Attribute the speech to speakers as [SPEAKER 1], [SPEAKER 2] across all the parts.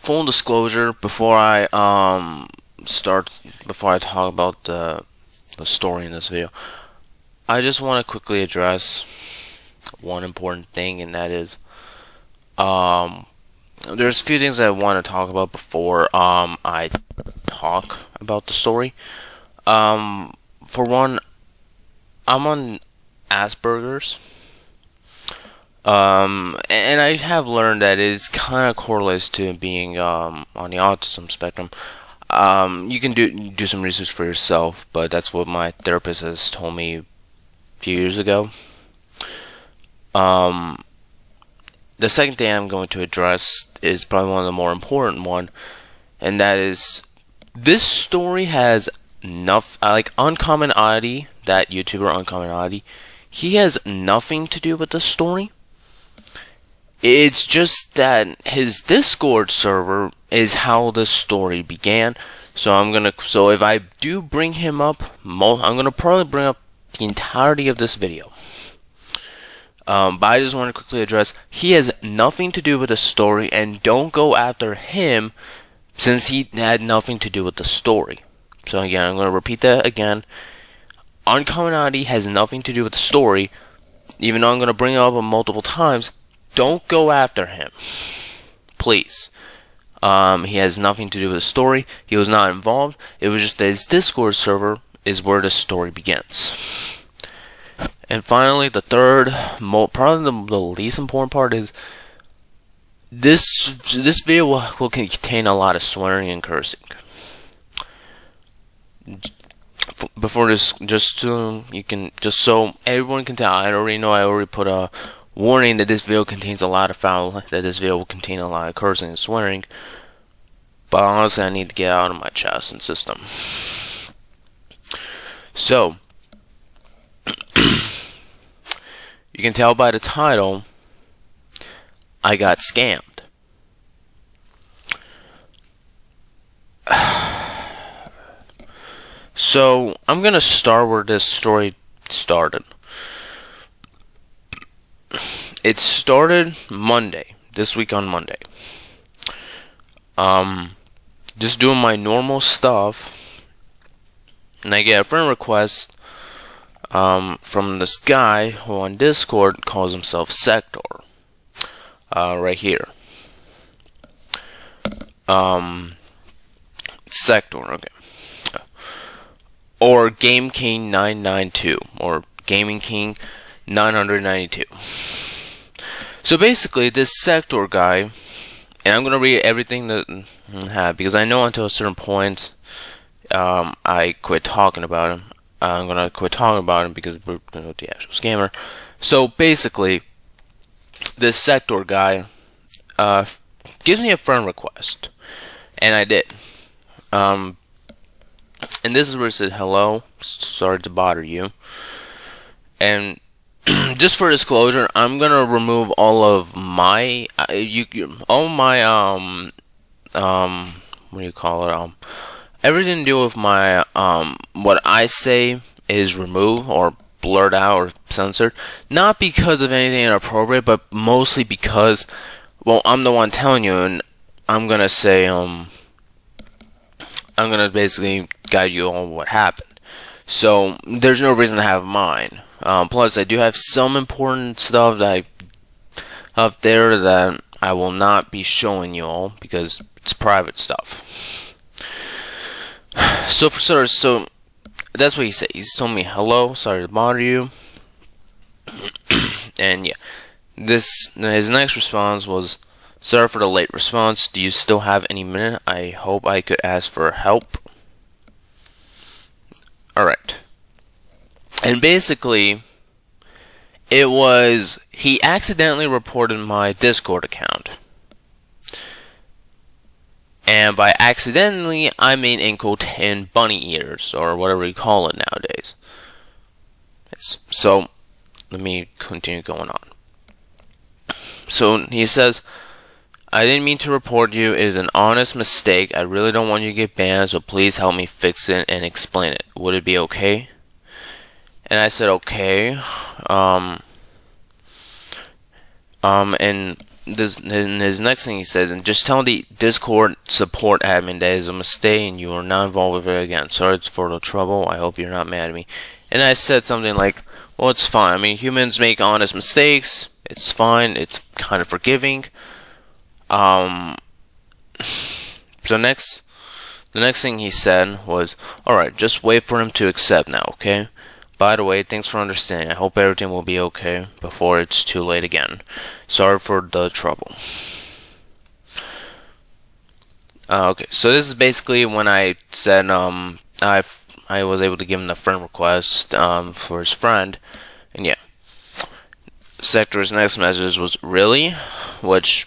[SPEAKER 1] full disclosure, before I talk about the story in this video, I just want to quickly address one important thing, and that is, there's a few things I want to talk about before I talk about the story. For one, I'm on Asperger's. And I have learned that it's kind of correlates to being on the autism spectrum. You can do some research for yourself, but that's what my therapist has told me a few years ago. The second thing I'm going to address is probably one of the more important one, and that is this story has enough like Uncommon Oddity, that YouTuber Uncommon Oddity. He has nothing to do with the story. It's just that his Discord server is how the story began. So if I do bring him up, I'm gonna probably bring up the entirety of this video. But I just want to quickly address, he has nothing to do with the story, and don't go after him since he had nothing to do with the story. So again, I'm gonna repeat that again. Uncommon Oddity has nothing to do with the story, even though I'm gonna bring it up multiple times. Don't go after him, please. He has nothing to do with the story. He was not involved. It was just that his Discord server is where the story begins. And finally, the third, probably the least important part is this video will contain a lot of swearing and cursing. Before this, just so everyone can tell, I already put a warning that this video contains a lot of that this video will contain a lot of cursing and swearing. But honestly, I need to get out of my chest and system. So, you can tell by the title, I got scammed. So, I'm gonna start where this story started. It started Monday, this week on Monday. Just doing my normal stuff, and I get a friend request from this guy who on Discord calls himself Sector. Right here. Sector, okay. Or Game King 992, or Gaming King 992. So basically, this Sector guy, and I'm gonna read everything that I have because I know until a certain point, I quit talking about him. I'm gonna quit talking about him because we're gonna go to the actual scammer. So basically, this Sector guy gives me a friend request, and I did. And this is where it said, "Hello, sorry to bother you." And just for disclosure, I'm gonna remove all of my what do you call it? Everything to do with my what I say is removed or blurred out or censored. Not because of anything inappropriate, but mostly because, well, I'm the one telling you, and I'm gonna say I'm gonna basically guide you on what happened. So there's no reason to have mine. Plus, I do have some important stuff that up there that I will not be showing you all because it's private stuff. So for starters, so that's what he said. He's told me, "Hello, sorry to bother you," and yeah, his next response was, "Sorry for the late response. Do you still have any minute? I hope I could ask for help." Alright. And basically, he accidentally reported my Discord account. And by accidentally, I mean in bunny ears, or whatever you call it nowadays. So, let me continue going on. So, he says, "I didn't mean to report you. It is an honest mistake. I really don't want you to get banned, so please help me fix it and explain it. Would it be okay?" And I said, "Okay." And his next thing he says, and just tell the Discord support admin that is a mistake and you are not involved with it again. Sorry for the trouble. I hope you're not mad at me. And I said something like, well, it's fine. I mean, humans make honest mistakes. It's fine. It's kind of forgiving. So the next thing he said was, alright, just wait for him to accept now, okay? By the way, thanks for understanding. I hope everything will be okay before it's too late again. Sorry for the trouble. Okay, so this is basically when I said, I was able to give him the friend request, for his friend, and yeah. Sector's next message was, really? Which,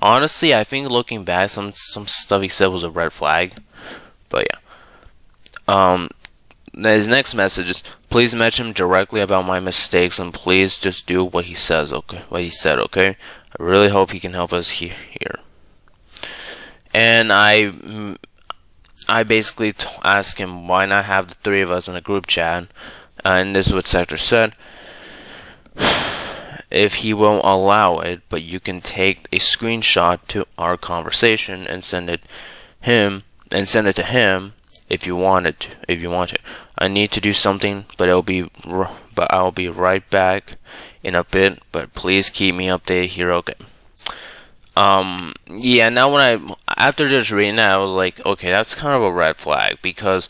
[SPEAKER 1] honestly, I think looking back, some stuff he said was a red flag, but yeah. His next message is, please mention him directly about my mistakes, and please just do what he says, okay? What he said, okay? I really hope he can help us here. And I basically asked him why not have the three of us in a group chat, and this is what Sector said. If he won't allow it, but you can take a screenshot to our conversation and send it to him if you want to. I need to do something, but I'll be right back in a bit. But please keep me updated here, okay? Yeah. Now after just reading that, I was like, okay, that's kind of a red flag because.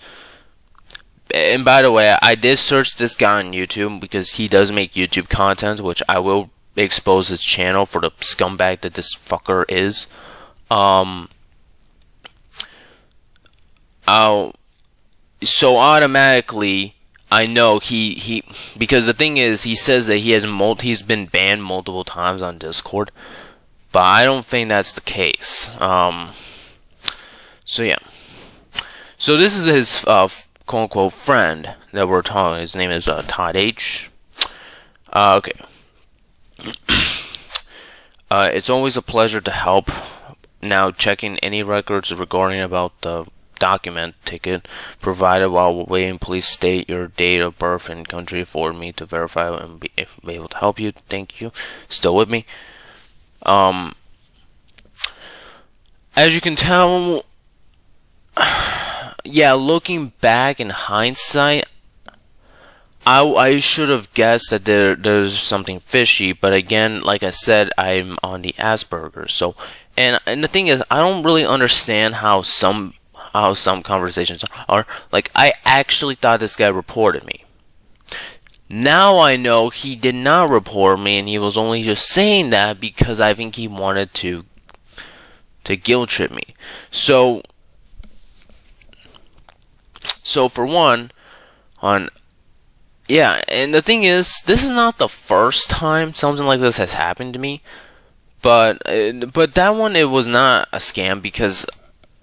[SPEAKER 1] And by the way, I did search this guy on YouTube because he does make YouTube content, which I will expose his channel for the scumbag that this fucker is. So automatically I know he because the thing is he says that he's been banned multiple times on Discord, but I don't think that's the case. So yeah. So this is his quote-unquote friend that we're talking. His name is Todd H. Okay. It's always a pleasure to help. Now checking any records regarding about the document ticket provided while waiting. Please state your date of birth and country for me to verify and be able to help you. Thank you. Still with me? As you can tell, yeah, looking back in hindsight, I should have guessed that there's something fishy, but again, like I said, I'm on the Asperger's, so and the thing is, I don't really understand how some conversations are. Like, I actually thought this guy reported me. Now I know he did not report me, and he was only just saying that because I think he wanted to guilt trip me. So for one, yeah, and the thing is, this is not the first time something like this has happened to me, but that one, it was not a scam because,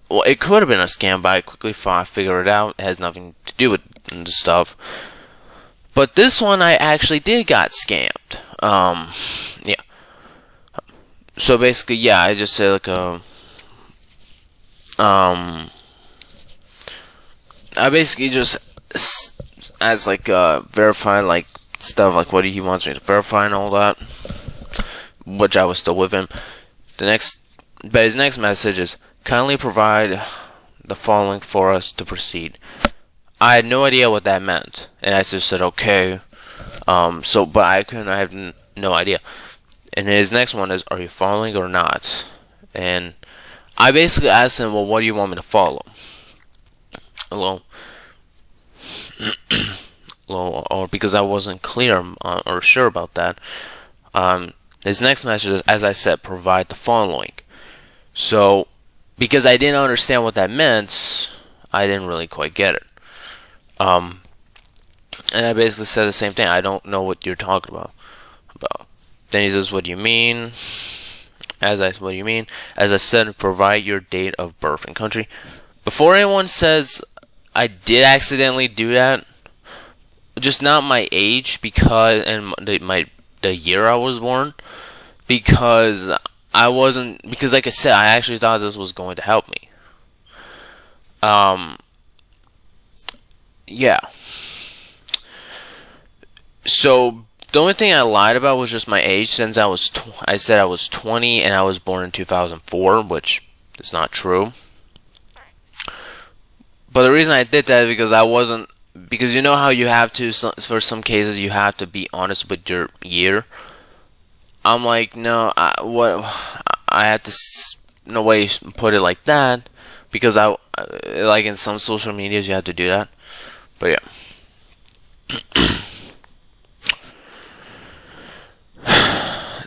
[SPEAKER 1] well, it could have been a scam, but I quickly figured it out. It has nothing to do with the stuff. But this one, I actually did got scammed. Yeah. So basically, yeah, I just said like I basically just as like verify like stuff like what he wants me to verify and all that, which I was still with him. But his next message is, kindly provide the following for us to proceed. I had no idea what that meant, and I just said okay. But I have no idea. And his next one is, are you following or not? And I basically asked him, well, what do you want me to follow? Hello. Or because I wasn't clear or sure about that. His next message is, as I said, provide the following. So, because I didn't understand what that meant, I didn't really quite get it. And I basically said the same thing. I don't know what you're talking about. Then he says, what do you mean? What do you mean? As I said, provide your date of birth and country. Before anyone says I did accidentally do that, just not my age and the year I was born, because like I said, I actually thought this was going to help me. Yeah. So The only thing I lied about was just my age, since I said I was 20 and I was born in 2004, which is not true. But the reason I did that is because I wasn't, because you know how you have to, for some cases, you have to be honest with your year. I'm like, no, I had to, no way, put it like that, because like in some social medias, you have to do that. But yeah.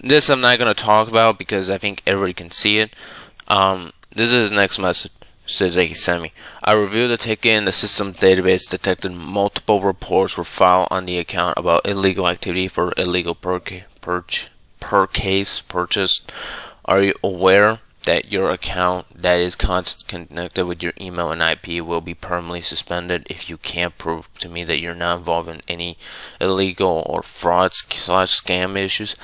[SPEAKER 1] This I'm not going to talk about because I think everybody can see it. This is his next message. Says that he sent me. I reviewed the ticket in the system database, detected multiple reports were filed on the account about illegal activity for illegal per case purchased. Are you aware that your account that is connected with your email and IP will be permanently suspended if you can't prove to me that you're not involved in any illegal or fraud/scam issues?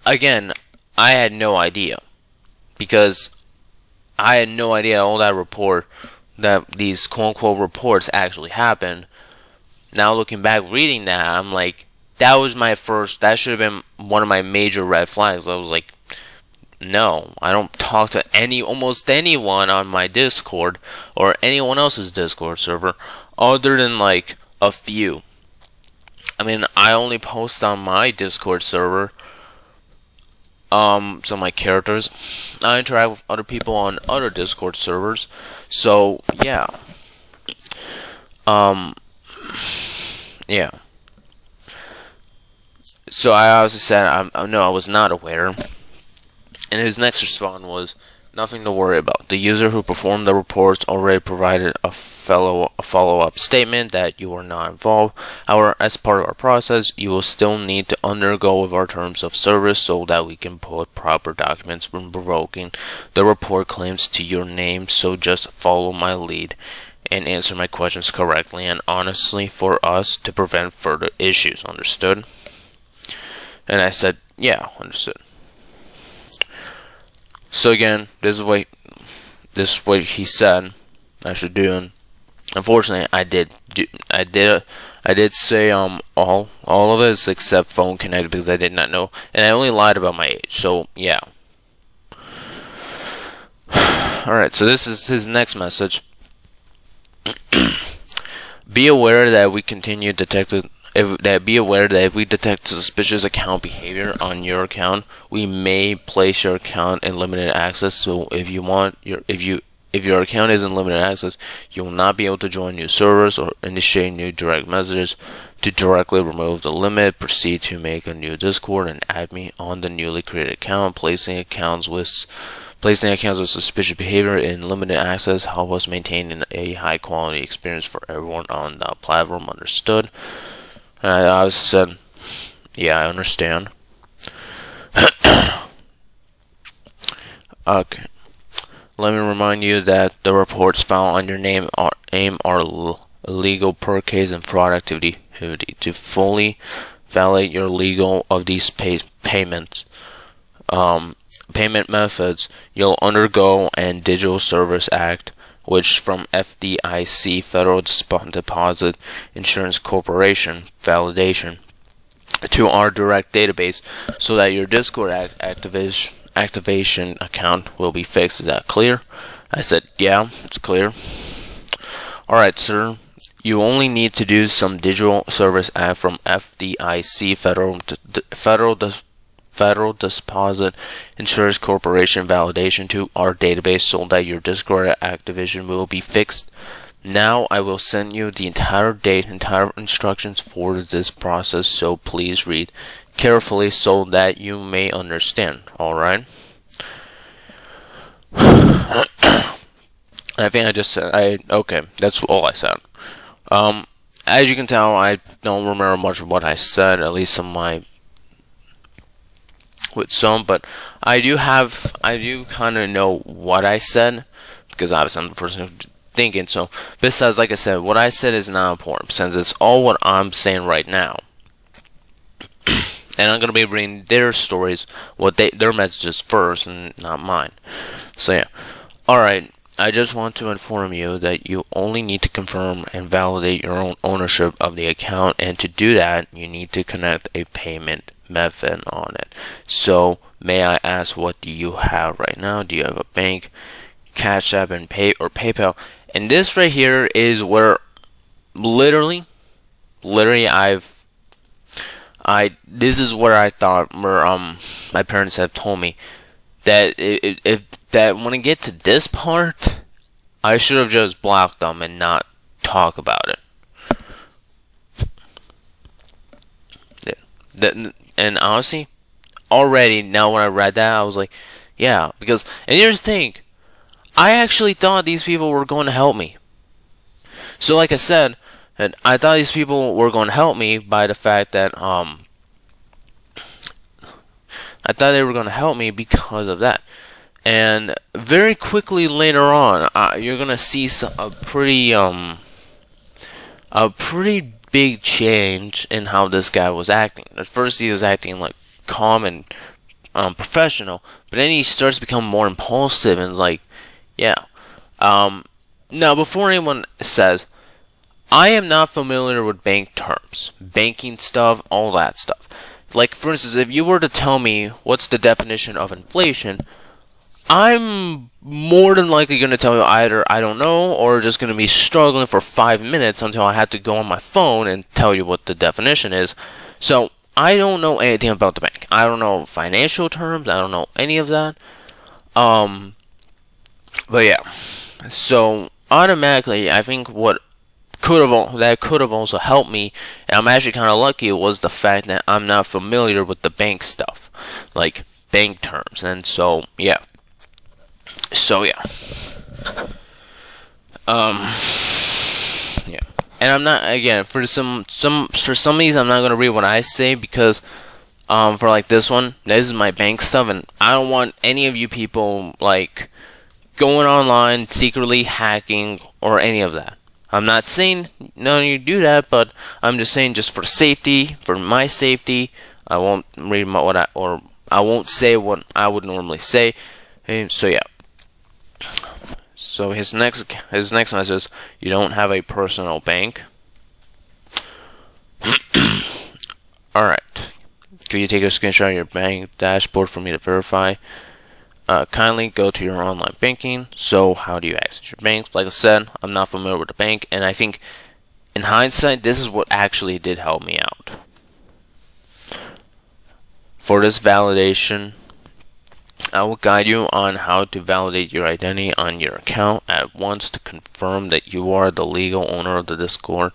[SPEAKER 1] Again, I had no idea, because I had no idea all that these quote-unquote reports actually happened. Now looking back, reading that, I'm like, that should have been one of my major red flags. I was like, no, I don't talk to almost anyone on my Discord or anyone else's Discord server other than like a few. I mean, I only post on my Discord server some of my characters. I interact with other people on other Discord servers. So yeah. Yeah. So I obviously said no, I was not aware. And his next response was, nothing to worry about. The user who performed the reports already provided a follow-up statement that you are not involved. However, as part of our process, you will still need to undergo with our terms of service so that we can put proper documents when revoking the report claims to your name. So just follow my lead and answer my questions correctly and honestly for us to prevent further issues. Understood? And I said, yeah, understood. So again, this is what he said I should do, and unfortunately, I did say all of it except phone connected, because I did not know, and I only lied about my age. So yeah. All right. So this is his next message. Be aware that we continue detected. Be aware that if we detect suspicious account behavior on your account, we may place your account in limited access. So if your account is in limited access, you will not be able to join new servers or initiate new direct messages. To directly remove the limit, proceed to make a new Discord and add me on the newly created account. Placing accounts with suspicious behavior in limited access help us maintain a high quality experience for everyone on the platform. Understood? And I said, yeah, I understand. Okay. Let me remind you that the reports found on your name are illegal per case and fraud activity. To fully validate your legal of these payments, payment methods, you'll undergo an Digital Service Act, which from FDIC, Federal Deposit Insurance Corporation, validation to our direct database so that your Discord activation account will be fixed. Is that clear? I said, yeah, it's clear. Alright, sir. You only need to do some Digital Service Act from FDIC, Federal Deposit Insurance Corporation validation to our database so that your Discord activation will be fixed. Now I will send you the entire instructions for this process, so please read carefully so that you may understand. Alright? I think I just said, okay, that's all I said. As you can tell, I don't remember much of what I said, at least some with some, but I do kind of know what I said, because obviously I'm the person who's thinking. So besides, like I said, what I said is not important, since it's all what I'm saying right now. And I'm gonna be reading their stories, their messages first, and not mine. So yeah. Alright, I just want to inform you that you only need to confirm and validate your own ownership of the account, and to do that, you need to connect a payment method on it. So, may I ask, what do you have right now? Do you have a bank, Cash App, and PayPal? And this right here is where literally, this is where I thought, where my parents have told me that that when I get to this part, I should have just blocked them and not talk about it. And honestly, already now when I read that, I was like, yeah, because, and here's the thing, I actually thought these people were going to help me. So like I said, and I thought these people were going to help me by the fact that I thought they were going to help me because of that. And very quickly later on, you're going to see a pretty big change in how this guy was acting. At first he was acting like calm and professional, but then he starts to become more impulsive and like, yeah. Now, before anyone says, I am not familiar with bank terms, banking stuff, all that stuff. Like, for instance, if you were to tell me what's the definition of inflation, I'm more than likely going to tell you either I don't know, or just going to be struggling for 5 minutes until I have to go on my phone and tell you what the definition is. So, I don't know anything about the bank. I don't know financial terms. I don't know any of that. But yeah. So, automatically, I think what could have also helped me, and I'm actually kind of lucky, was the fact that I'm not familiar with the bank stuff, like bank terms. And so, yeah. Yeah. Yeah. And I'm not, again, for some of these, I'm not gonna read what I say, because for like this one, this is my bank stuff, and I don't want any of you people like going online secretly hacking or any of that. I'm not saying none of you do that, but I'm just saying, just for safety, for my safety, I won't read I won't say what I would normally say. And so yeah. So his next message is, you don't have a personal bank. Alright. Could you take a screenshot of your bank dashboard for me to verify? Kindly go to your online banking. So how do you access your bank? Like I said, I'm not familiar with the bank, and I think in hindsight, this is what actually did help me out. For this validation, I will guide you on how to validate your identity on your account at once to confirm that you are the legal owner of the Discord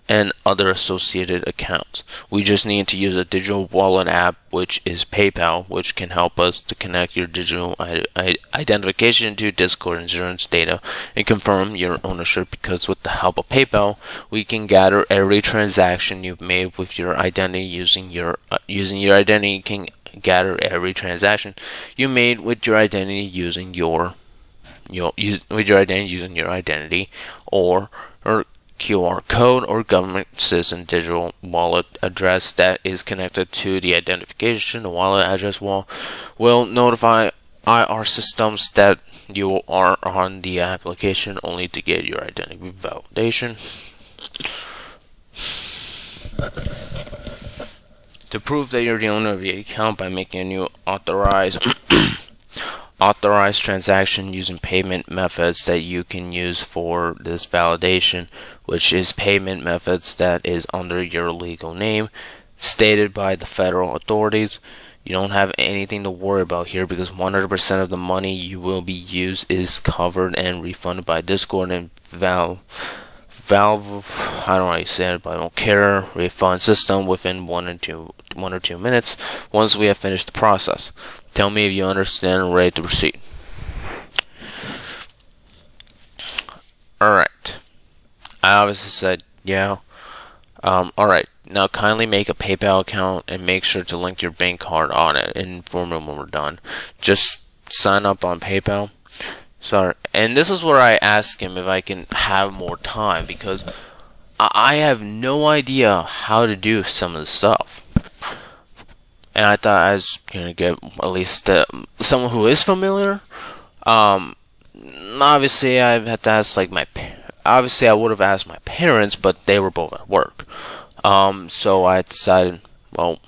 [SPEAKER 1] and other associated accounts. We just need to use a digital wallet app, which is PayPal, which can help us to connect your digital identification to Discord insurance data and confirm your ownership, because with the help of PayPal, we can gather every transaction you've made with your identity using your identity. You can gather every transaction you made with your identity using your identity or QR code or government citizen digital wallet address that is connected to the identification. The wallet address will notify our systems that you are on the application, only to get your identity validation. To prove that you're the owner of the account by making a new authorized transaction using payment methods that you can use for this validation, which is payment methods that is under your legal name stated by the federal authorities. You don't have anything to worry about here, because 100% of the money you will be used is covered and refunded by Discord and Valve, I don't know how you say it, but I don't care, refund system within 1 or 2 minutes once we have finished the process. Tell me if you understand and ready to proceed. Alright. I obviously said, yeah. Alright. Now kindly make a PayPal account and make sure to link your bank card on it and inform me when we're done. Just sign up on PayPal. Sorry. And this is where I ask him if I can have more time, because I have no idea how to do some of the stuff. And I thought I was going to get at least someone who is familiar. obviously I had to ask like obviously I would have asked my parents, but they were both at work. So I decided, well,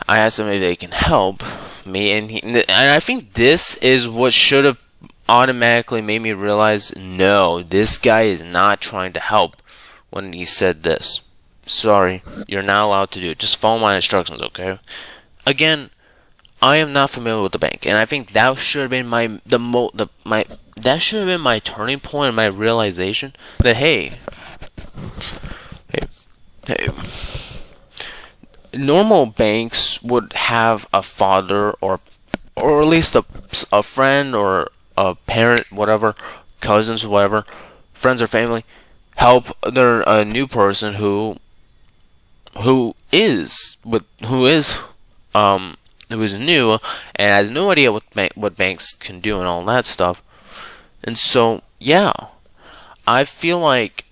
[SPEAKER 1] I asked them if they can help me, and I think this is what should have automatically made me realize, no, this guy is not trying to help when he said this. Sorry, you're not allowed to do it. Just follow my instructions, okay? Again, I am not familiar with the bank, and I think that should have been that should have been my turning point and my realization that hey, normal banks would have a father or at least a friend or a parent, whatever, cousins, whatever, friends or family, help their a new person who is new and has no idea what banks can do and all that stuff. And so yeah, I feel like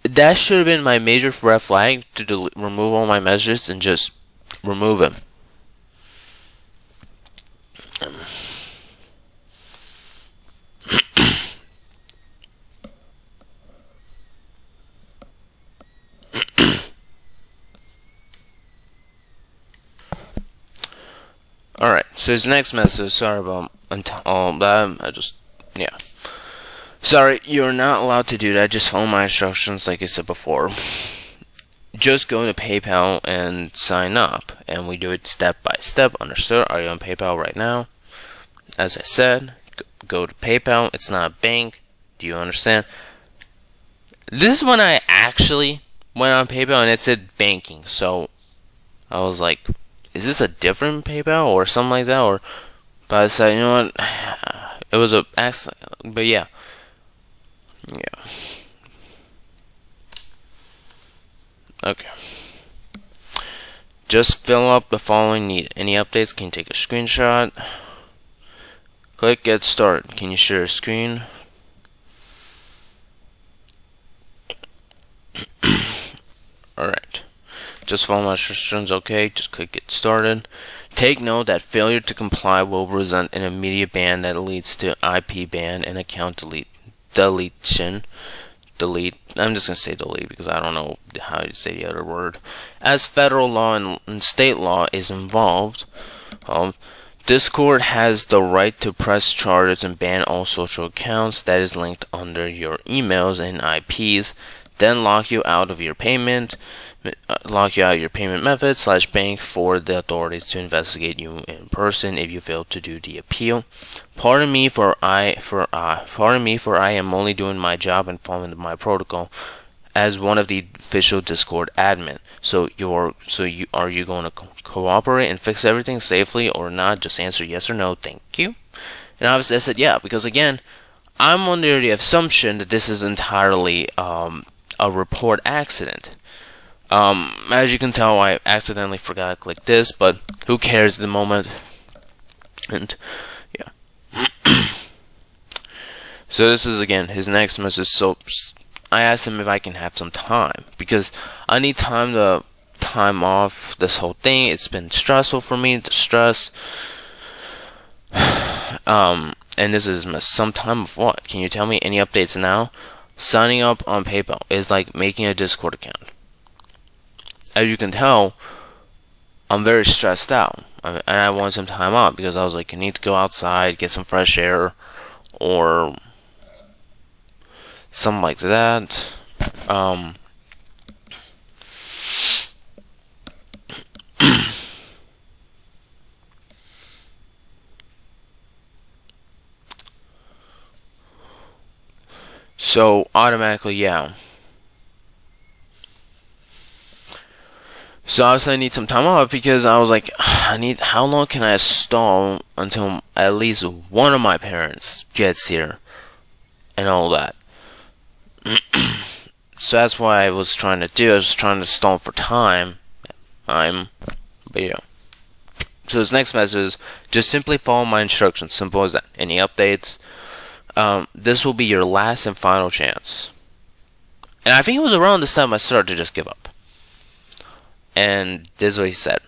[SPEAKER 1] that should have been my major red flag to remove all my messages and just remove them. Alright, so his next message, sorry about that, yeah. Sorry, you're not allowed to do that, just follow my instructions like I said before. Just go to PayPal and sign up, and we do it step by step, understood? Are you on PayPal right now? As I said, go to PayPal, it's not a bank, do you understand? This is when I actually went on PayPal and it said banking, so I was like, is this a different PayPal or something like that? But I said, you know what? It was a accident. But yeah. Okay. Just fill up the following need. Any updates? Can you take a screenshot? Click get started. Can you share a screen? Alright. Just follow my instructions, okay? Just click get started. Take note that failure to comply will result in immediate ban that leads to IP ban and account deletion. Delete. I'm just going to say delete because I don't know how to say the other word. As federal law and state law is involved, Discord has the right to press charges and ban all social accounts that is linked under your emails and IPs, then lock you out of your payment method / bank for the authorities to investigate you in person if you fail to do the appeal. Pardon me for I am only doing my job and following my protocol as one of the official Discord admin. Are you going to cooperate and fix everything safely or not? Just answer yes or no. Thank you. And obviously I said yeah, because again, I'm under the assumption that this is entirely a report accident. As you can tell, I accidentally forgot to click this, but who cares at the moment? And yeah. So this is again his next message. So I asked him if I can have some time because I need time off this whole thing. It's been stressful for me. The stress. And this is some time of what? Can you tell me any updates now? Signing up on PayPal is like making a Discord account. As you can tell, I'm very stressed out, and I want some time out because I was like, I need to go outside, get some fresh air, or something like that. So automatically, yeah. So obviously I need some time off because I was like, how long can I stall until at least one of my parents gets here and all that. So that's what I was trying to do. I was trying to stall for time. But yeah. So this next message is just simply follow my instructions. Simple as that. Any updates? This will be your last and final chance. And I think it was around this time I started to just give up. And this is what he said.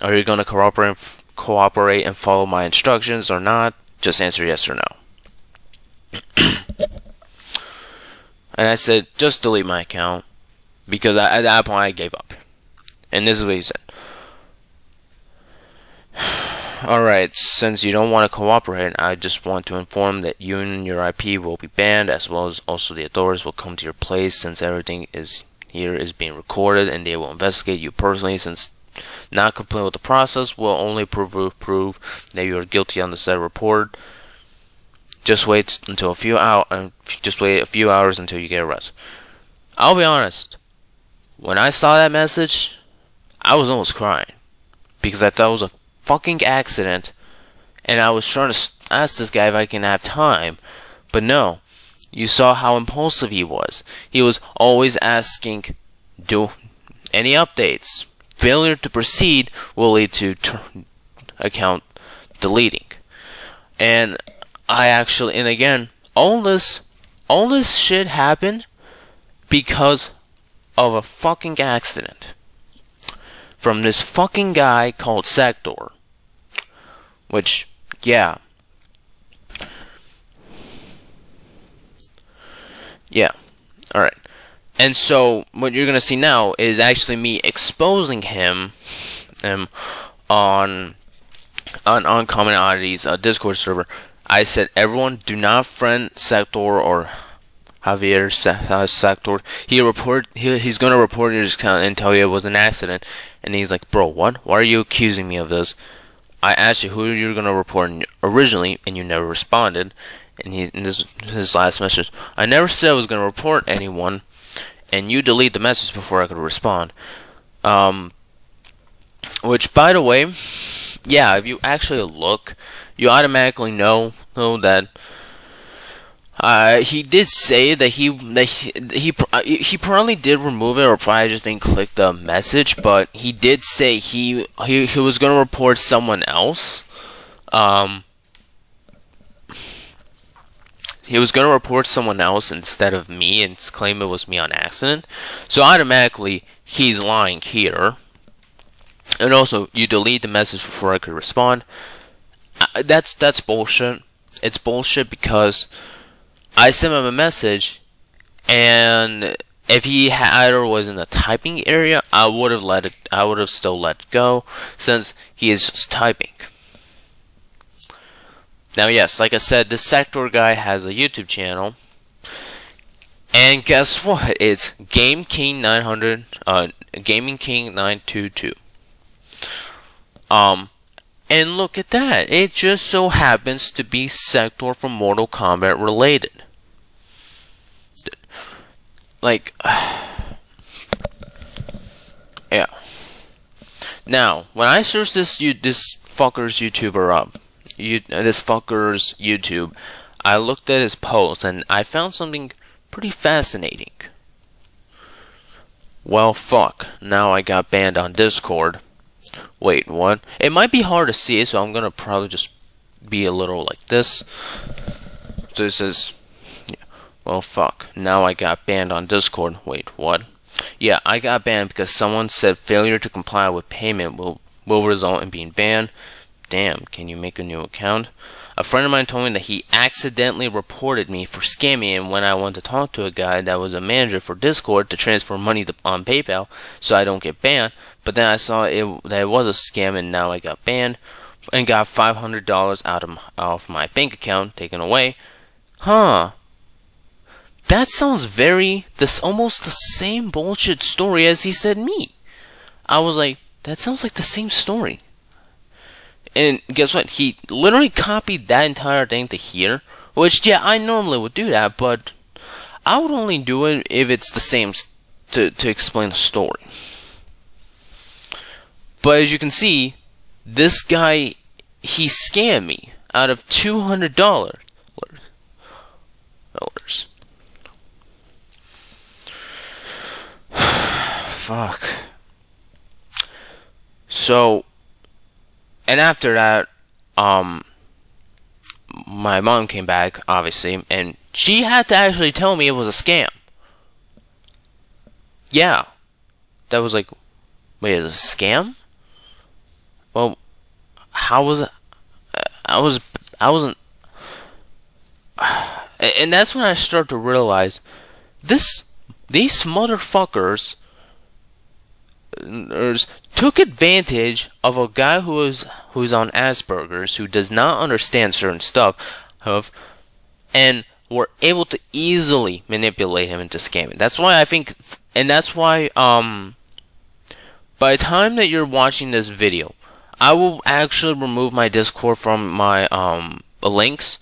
[SPEAKER 1] Are you going to cooperate and follow my instructions or not? Just answer yes or no. And I said, just delete my account. Because at that point I gave up. And this is what he said. Alright, since you don't want to cooperate, I just want to inform that you and your IP will be banned, as well as also the authorities will come to your place, since everything is being recorded, and they will investigate you personally, since not complying with the process will only prove that you are guilty on the said report. Just wait until just wait a few hours until you get arrested. I'll be honest. When I saw that message, I was almost crying because I thought it was a fucking accident, and I was trying to ask this guy if I can have time, but no. You saw how impulsive he was. He was always asking, "Do any updates?" Failure to proceed will lead to account deleting. And and again, all this shit happened because of a fucking accident from this fucking guy called Sector. Which, yeah. Yeah. Alright. And so, what you're gonna see now is actually me exposing him on Uncommon Oddities Discord server. I said, everyone, do not friend Sector or Javier Sector. He's gonna report your account and tell you it was an accident. And he's like, bro, what? Why are you accusing me of this? I asked you who you're gonna report originally, and you never responded. And this is his last message. I never said I was gonna report anyone, and you delete the message before I could respond. Which, by the way, yeah, if you actually look, you automatically know that he did say that he probably did remove it, or probably just didn't click the message. But he did say he was gonna report someone else. He was gonna report someone else instead of me and claim it was me on accident. So automatically he's lying here. And also, you delete the message before I could respond. That's bullshit. It's bullshit because I sent him a message, and if he either was in the typing area, I would have still let it go, since he is just typing. Now, yes, like I said, this Sector guy has a YouTube channel, and guess what? It's Game King 900, Gaming King 922. And look at that. It just so happens to be Sector from Mortal Kombat related. Like, yeah. Now, when I searched this fucker's YouTuber up, this fucker's YouTube, I looked at his post and I found something pretty fascinating. Well, fuck. Now I got banned on Discord. Wait, what? It might be hard to see, so I'm gonna probably just be a little like this. So it says, yeah, well, fuck. Now I got banned on Discord. Wait, what? Yeah, I got banned because someone said failure to comply with payment will result in being banned. Damn, can you make a new account? A friend of mine told me that he accidentally reported me for scamming him when I went to talk to a guy that was a manager for Discord to transfer money on PayPal so I don't get banned. But then I saw that it was a scam, and now I got banned and got $500 out of my bank account taken away. Huh. That sounds almost the same bullshit story as he said me. I was like, that sounds like the same story. And guess what? He literally copied that entire thing to here. Which, yeah, I normally would do that, but I would only do it if it's the same to explain the story. But as you can see, this guy, he scammed me out of $200. Fuck. So, and after that, my mom came back, obviously, and she had to actually tell me it was a scam. Yeah. That was like, wait, is it a scam? Well, how was it? I wasn't And that's when I start to realize this these motherfuckers took advantage of a guy who's on Asperger's, who does not understand certain stuff, and were able to easily manipulate him into scamming. That's why I think, and that's why by the time that you're watching this video, I will actually remove my Discord from my links.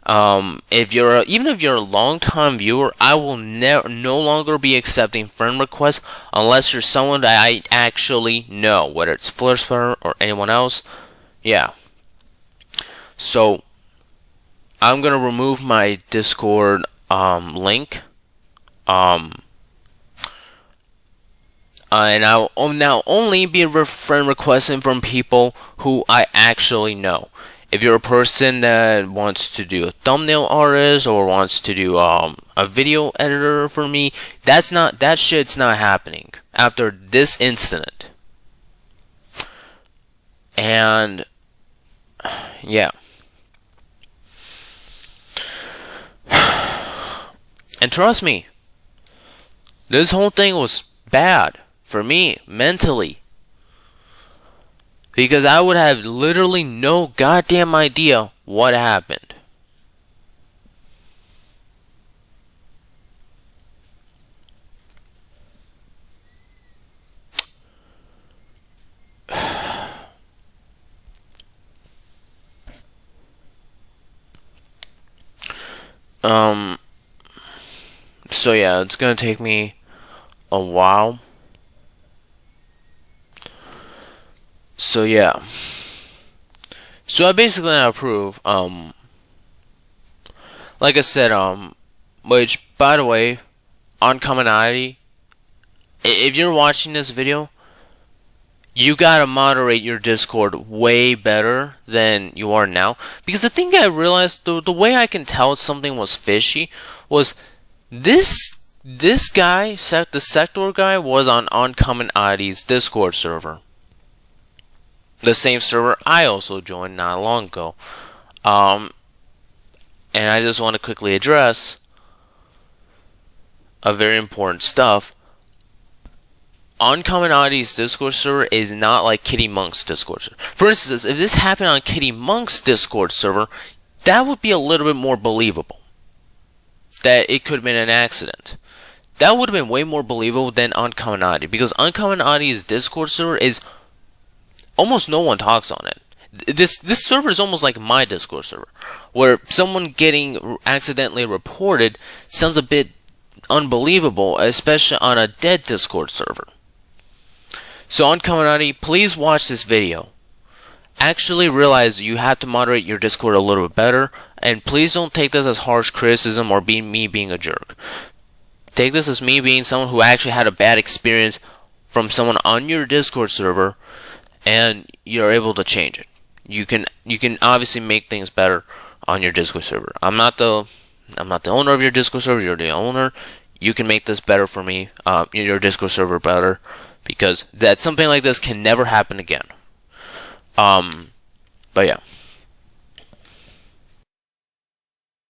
[SPEAKER 1] If you're even if you're a long-time viewer, I will no longer be accepting friend requests unless you're someone that I actually know, whether it's Flirtsper or anyone else. Yeah. So I'm gonna remove my Discord link. And I'll now only be friend requesting from people who I actually know. If you're a person that wants to do a thumbnail artist or wants to do a video editor for me, that shit's not happening after this incident. And yeah. And trust me, this whole thing was bad for me mentally, because I would have literally no goddamn idea what happened. So yeah, it's gonna take me a while. So yeah. So I basically now approve, like I said, which, by the way, Uncommon Oddity, if you're watching this video, you gotta moderate your Discord way better than you are now. Because the thing I realized, the way I can tell something was fishy was this guy, the Sector guy, was on Uncommon Oddity's Discord server. The same server I also joined not long ago. And I just want to quickly address a very important stuff. Uncommon Oddity's Discord server is not like Kitty Monk's Discord server. For instance, if this happened on Kitty Monk's Discord server, that would be a little bit more believable. That it could have been an accident. That would have been way more believable than Uncommon Oddity, because Uncommon Oddity's Discord server is almost no one talks on it. This server is almost like my Discord server, where someone getting accidentally reported sounds a bit unbelievable, especially on a dead Discord server. So Uncommon Oddity, please watch this video. Actually realize you have to moderate your Discord a little bit better, and please don't take this as harsh criticism or me being a jerk. Take this as me being someone who actually had a bad experience from someone on your Discord server, and you're able to change it. You can obviously make things better on your Discord server. I'm not the owner of your Discord server. You're the owner. You can make this better for me. Your Discord server better, because that something like this can never happen again. But yeah.